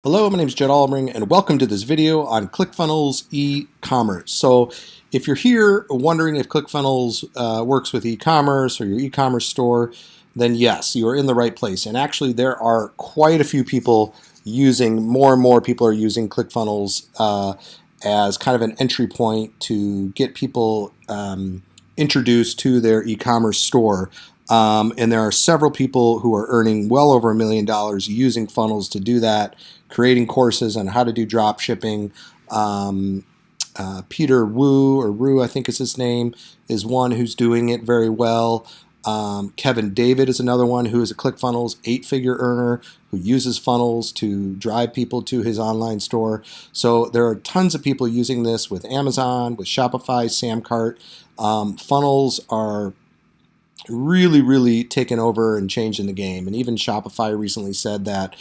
Hello, my name is Jed Almring, and welcome to this video on ClickFunnels E Commerce. So if you're here wondering if ClickFunnels works with e-commerce or your e-commerce store, then yes, you are in the right place. And actually there are quite a few people more and more people are using ClickFunnels as kind of an entry point to get people introduced to their e-commerce store. And there are several people who are earning well over $1 million using funnels to do that, creating courses on how to do drop shipping. Peter Wu, I think is his name, is one who's doing it very well. Kevin David is another one who is a ClickFunnels 8-figure earner who uses funnels to drive people to his online store. So there are tons of people using this with Amazon, with Shopify, Samcart. Funnels are really taken over and changing the game. And even Shopify recently said that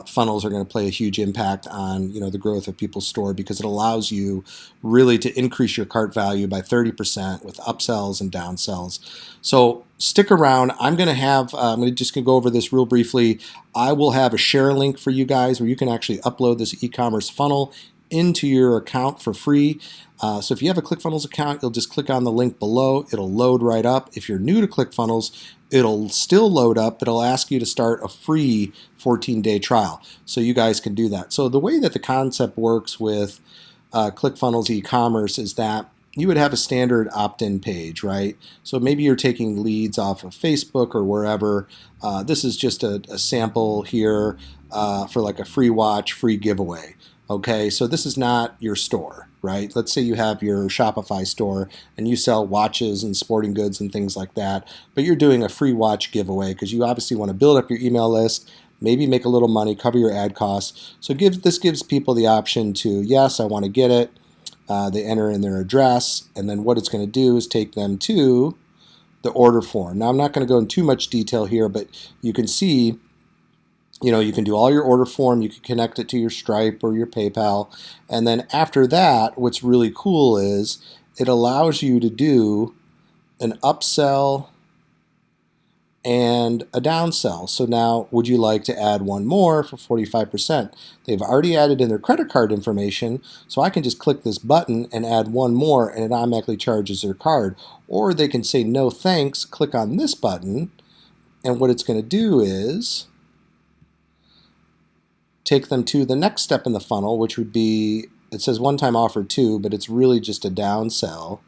funnels are going to play a huge impact on the growth of people's store, because it allows you really to increase your cart value by 30% with upsells and downsells. So stick around. I'm going to just go over this real briefly. I will have a share link for you guys where you can actually upload this e-commerce funnel into your account for free. So if you have a ClickFunnels account, you'll just click on the link below. It'll load right up. If you're new to ClickFunnels, it'll still load up, but it'll ask you to start a free 14-day trial. So you guys can do that. So the way that the concept works with ClickFunnels e-commerce is that you would have a standard opt-in page, right? So maybe you're taking leads off of Facebook or wherever. This is just a sample here for like a free watch, free giveaway. Okay, so this is not your store, right? Let's say you have your Shopify store and you sell watches and sporting goods and things like that, but you're doing a free watch giveaway because you obviously want to build up your email list, maybe make a little money, cover your ad costs. So this gives people the option to, yes, I want to get it. They enter in their address, and then what it's going to do is take them to the order form. Now, I'm not going to go into too much detail here, but you can see you can do all your order form, you can connect it to your Stripe or your PayPal, and then after that, what's really cool is it allows you to do an upsell and a downsell. So now, would you like to add one more for 45%? They've already added in their credit card information, so I can just click this button and add one more, and it automatically charges their card. Or they can say no thanks, click on this button, and what it's going to do is take them to the next step in the funnel, which would be, it says one-time offer 2, but it's really just a downsell.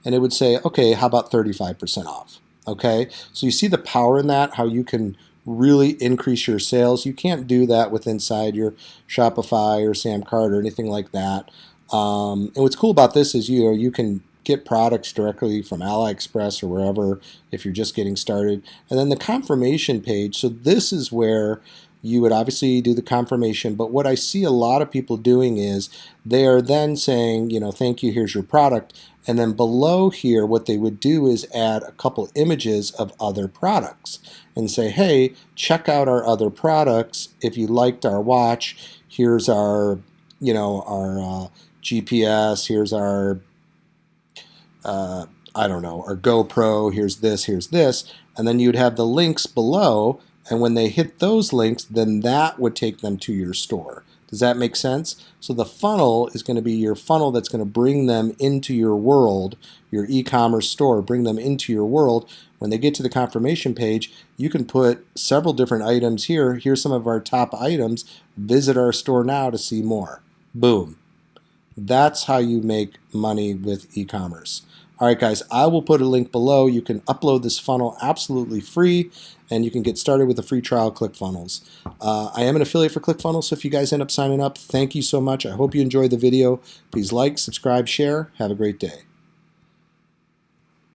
And it would say, okay, how about 35% off? Okay, so you see the power in that, how you can really increase your sales. You can't do that with inside your Shopify or Samcart or anything like that. And what's cool about this is you can get products directly from AliExpress or wherever if you're just getting started. And then the confirmation page, so this is where you would obviously do the confirmation, but what I see a lot of people doing is they are then saying, thank you, here's your product. And then below here, what they would do is add a couple images of other products and say, hey, check out our other products. If you liked our watch, here's our, our GPS, here's our, our GoPro, here's this. And then you'd have the links below. And when they hit those links, then that would take them to your store. Does that make sense? So the funnel is going to be your funnel that's going to bring them into your world, your e-commerce store, bring them into your world. When they get to the confirmation page, you can put several different items here. Here's some of our top items. Visit our store now to see more. Boom. That's how you make money with e-commerce. All right, guys, I will put a link below. You can upload this funnel absolutely free, and you can get started with a free trial ClickFunnels. I am an affiliate for ClickFunnels, so if you guys end up signing up, thank you so much. I hope you enjoyed the video. Please like, subscribe, share. Have a great day.